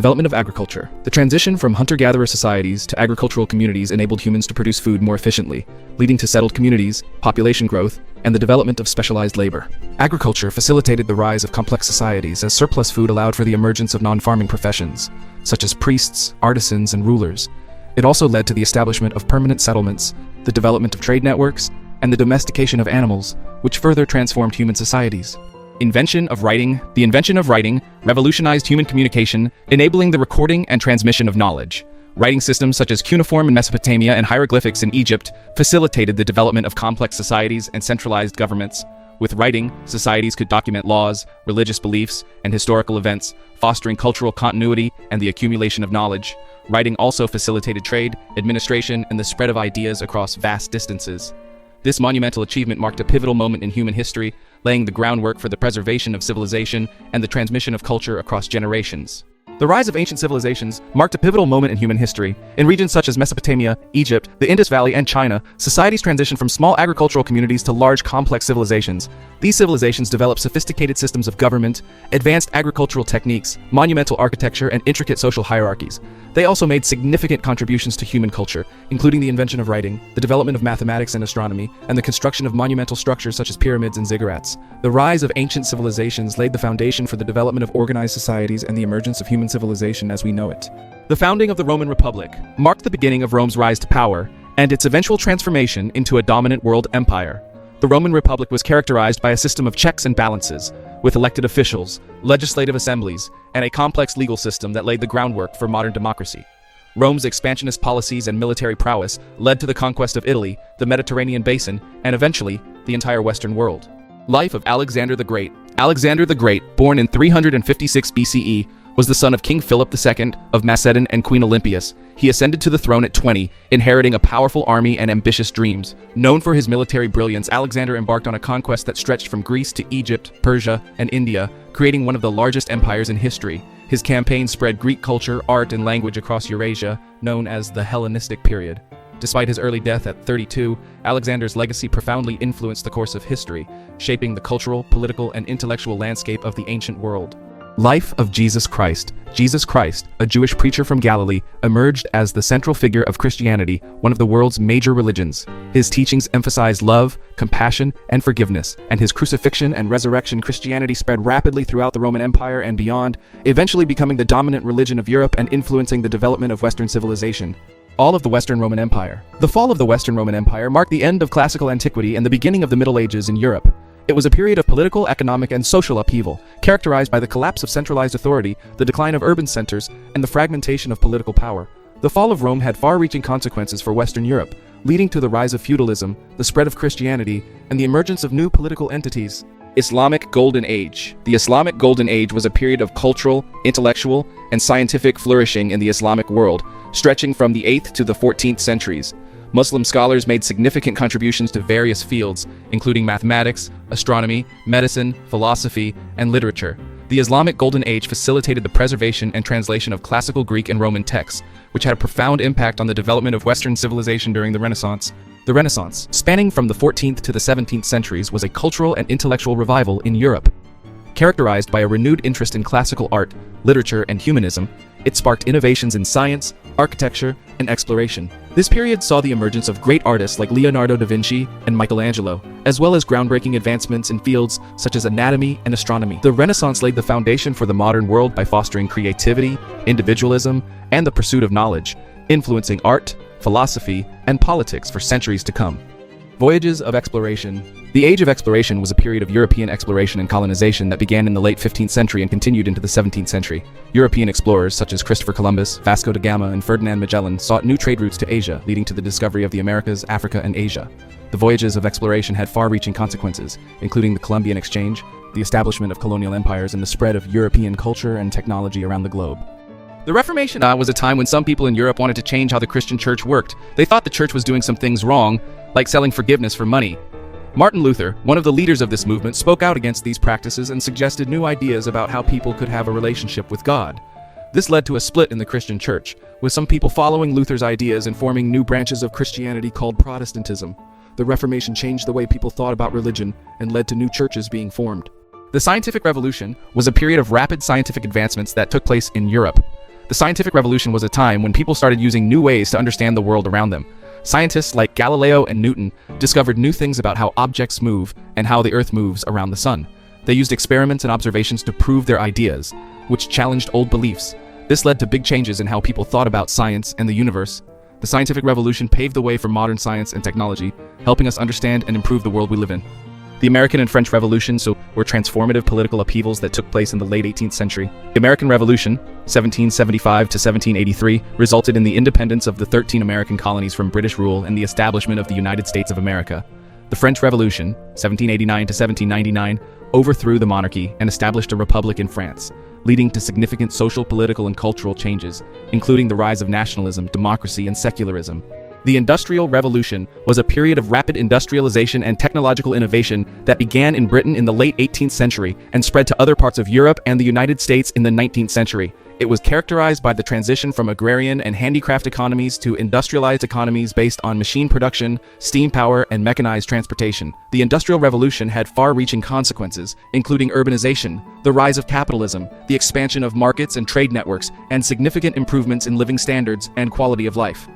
Development of agriculture. The transition from hunter-gatherer societies to agricultural communities enabled humans to produce food more efficiently, leading to settled communities, population growth, and the development of specialized labor. Agriculture facilitated the rise of complex societies as surplus food allowed for the emergence of non-farming professions, such as priests, artisans, and rulers. It also led to the establishment of permanent settlements, the development of trade networks, and the domestication of animals, which further transformed human societies. Invention of writing. The invention of writing revolutionized human communication, enabling the recording and transmission of knowledge. Writing systems such as cuneiform in Mesopotamia and hieroglyphics in Egypt facilitated the development of complex societies and centralized governments. With writing, societies could document laws, religious beliefs, and historical events, fostering cultural continuity and the accumulation of knowledge. Writing also facilitated trade, administration, and the spread of ideas across vast distances. This monumental achievement marked a pivotal moment in human history, laying the groundwork for the preservation of civilization and the transmission of culture across generations. The rise of ancient civilizations marked a pivotal moment in human history. In regions such as Mesopotamia, Egypt, the Indus Valley, and China, societies transitioned from small agricultural communities to large, complex civilizations. These civilizations developed sophisticated systems of government, advanced agricultural techniques, monumental architecture, and intricate social hierarchies. They also made significant contributions to human culture, including the invention of writing, the development of mathematics and astronomy, and the construction of monumental structures such as pyramids and ziggurats. The rise of ancient civilizations laid the foundation for the development of organized societies and the emergence of human civilization as we know it. The founding of the Roman Republic marked the beginning of Rome's rise to power and its eventual transformation into a dominant world empire. The Roman Republic was characterized by a system of checks and balances, with elected officials, legislative assemblies, and a complex legal system that laid the groundwork for modern democracy. Rome's expansionist policies and military prowess led to the conquest of Italy, the Mediterranean basin, and eventually, the entire Western world. Life of Alexander the Great. Alexander the Great, born in 356 BCE, was the son of King Philip II of Macedon and Queen Olympias. He ascended to the throne at 20, inheriting a powerful army and ambitious dreams. Known for his military brilliance, Alexander embarked on a conquest that stretched from Greece to Egypt, Persia, and India, creating one of the largest empires in history. His campaign spread Greek culture, art, and language across Eurasia, known as the Hellenistic period. Despite his early death at 32, Alexander's legacy profoundly influenced the course of history, shaping the cultural, political, and intellectual landscape of the ancient world. Life of Jesus Christ. Jesus Christ, a Jewish preacher from Galilee, emerged as the central figure of Christianity, one of the world's major religions. His teachings emphasized love, compassion, and forgiveness, and his crucifixion and resurrection. Christianity spread rapidly throughout the Roman Empire and beyond, eventually becoming the dominant religion of Europe and influencing the development of Western civilization. All of the Western Roman Empire. The fall of the Western Roman Empire marked the end of classical antiquity and the beginning of the Middle Ages in Europe. It was a period of political, economic, and social upheaval, characterized by the collapse of centralized authority, the decline of urban centers, and the fragmentation of political power. The fall of Rome had far-reaching consequences for Western Europe, leading to the rise of feudalism, the spread of Christianity, and the emergence of new political entities. Islamic Golden Age. The Islamic Golden Age was a period of cultural, intellectual, and scientific flourishing in the Islamic world, stretching from the 8th to the 14th centuries. Muslim scholars made significant contributions to various fields, including mathematics, astronomy, medicine, philosophy, and literature. The Islamic Golden Age facilitated the preservation and translation of classical Greek and Roman texts, which had a profound impact on the development of Western civilization during the Renaissance. The Renaissance, spanning from the 14th to the 17th centuries, was a cultural and intellectual revival in Europe. Characterized by a renewed interest in classical art, literature, and humanism, it sparked innovations in science, architecture, and exploration. This period saw the emergence of great artists like Leonardo da Vinci and Michelangelo, as well as groundbreaking advancements in fields such as anatomy and astronomy. The Renaissance laid the foundation for the modern world by fostering creativity, individualism, and the pursuit of knowledge, influencing art, philosophy, and politics for centuries to come. Voyages of Exploration. The Age of Exploration was a period of European exploration and colonization that began in the late 15th century and continued into the 17th century. European explorers such as Christopher Columbus, Vasco da Gama, and Ferdinand Magellan sought new trade routes to Asia, leading to the discovery of the Americas, Africa, and Asia. The voyages of exploration had far-reaching consequences, including the Columbian Exchange, the establishment of colonial empires, and the spread of European culture and technology around the globe. The Reformation was a time when some people in Europe wanted to change how the Christian church worked. They thought the church was doing some things wrong, like selling forgiveness for money. Martin Luther, one of the leaders of this movement, spoke out against these practices and suggested new ideas about how people could have a relationship with God. This led to a split in the Christian church, with some people following Luther's ideas and forming new branches of Christianity called Protestantism. The Reformation changed the way people thought about religion and led to new churches being formed. The Scientific Revolution was a period of rapid scientific advancements that took place in Europe. The scientific revolution was a time when people started using new ways to understand the world around them. Scientists like Galileo and Newton discovered new things about how objects move and how the Earth moves around the sun. They used experiments and observations to prove their ideas, which challenged old beliefs. This led to big changes in how people thought about science and the universe. The scientific revolution paved the way for modern science and technology, helping us understand and improve the world we live in. The American and French Revolutions were transformative political upheavals that took place in the late 18th century. The American Revolution, 1775 to 1783, resulted in the independence of the 13 American colonies from British rule and the establishment of the United States of America. The French Revolution, 1789 to 1799, overthrew the monarchy and established a republic in France, leading to significant social, political, and cultural changes, including the rise of nationalism, democracy, and secularism. The Industrial Revolution was a period of rapid industrialization and technological innovation that began in Britain in the late 18th century and spread to other parts of Europe and the United States in the 19th century. It was characterized by the transition from agrarian and handicraft economies to industrialized economies based on machine production, steam power, and mechanized transportation. The Industrial Revolution had far-reaching consequences, including urbanization, the rise of capitalism, the expansion of markets and trade networks, and significant improvements in living standards and quality of life.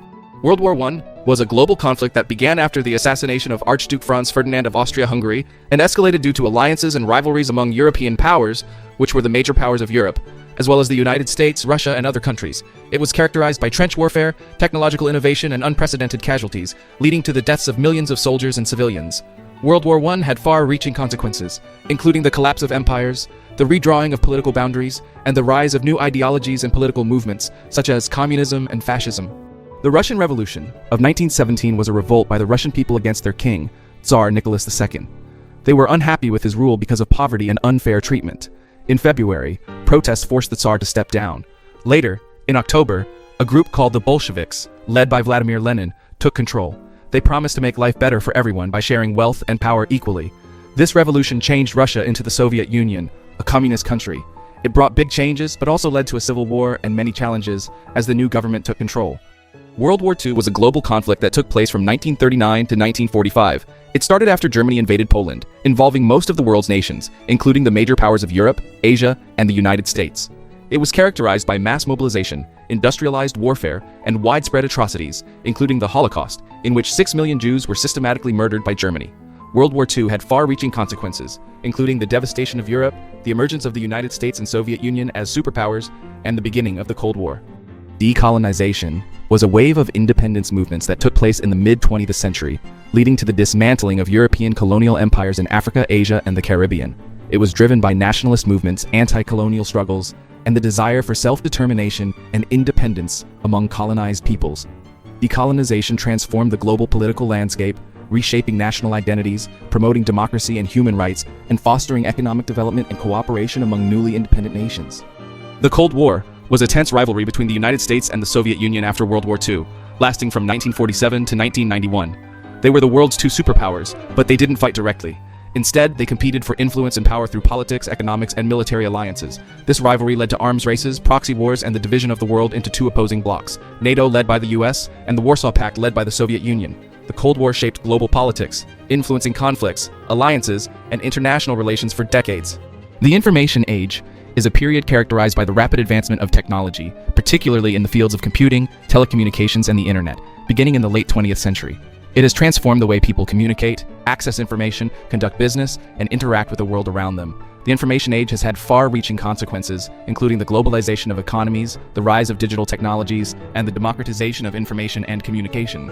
World War I was a global conflict that began after the assassination of Archduke Franz Ferdinand of Austria-Hungary and escalated due to alliances and rivalries among European powers, which were the major powers of Europe, as well as the United States, Russia, and other countries. It was characterized by trench warfare, technological innovation, and unprecedented casualties, leading to the deaths of millions of soldiers and civilians. World War I had far-reaching consequences, including the collapse of empires, the redrawing of political boundaries, and the rise of new ideologies and political movements, such as communism and fascism. The Russian Revolution of 1917 was a revolt by the Russian people against their king, Tsar Nicholas II. They were unhappy with his rule because of poverty and unfair treatment. In February, protests forced the Tsar to step down. Later, in October, a group called the Bolsheviks, led by Vladimir Lenin, took control. They promised to make life better for everyone by sharing wealth and power equally. This revolution changed Russia into the Soviet Union, a communist country. It brought big changes, but also led to a civil war and many challenges as the new government took control. World War II was a global conflict that took place from 1939 to 1945. It started after Germany invaded Poland, involving most of the world's nations, including the major powers of Europe, Asia, and the United States. It was characterized by mass mobilization, industrialized warfare, and widespread atrocities, including the Holocaust, in which 6 million Jews were systematically murdered by Germany. World War II had far-reaching consequences, including the devastation of Europe, the emergence of the United States and Soviet Union as superpowers, and the beginning of the Cold War. Decolonization was a wave of independence movements that took place in the mid-20th century, leading to the dismantling of European colonial empires in Africa, Asia, and the Caribbean. It was driven by nationalist movements, anti-colonial struggles, and the desire for self-determination and independence among colonized peoples. Decolonization transformed the global political landscape, reshaping national identities, promoting democracy and human rights, and fostering economic development and cooperation among newly independent nations. The Cold War was a tense rivalry between the United States and the Soviet Union after World War II, lasting from 1947 to 1991. They were the world's two superpowers, but they didn't fight directly. Instead, they competed for influence and power through politics, economics, and military alliances. This rivalry led to arms races, proxy wars, and the division of the world into two opposing blocs, NATO led by the US, and the Warsaw Pact led by the Soviet Union. The Cold War shaped global politics, influencing conflicts, alliances, and international relations for decades. The Information Age is a period characterized by the rapid advancement of technology, particularly in the fields of computing, telecommunications, and the internet, beginning in the late 20th century. It has transformed the way people communicate, access information, conduct business, and interact with the world around them. The Information Age has had far-reaching consequences, including the globalization of economies, the rise of digital technologies, and the democratization of information and communication.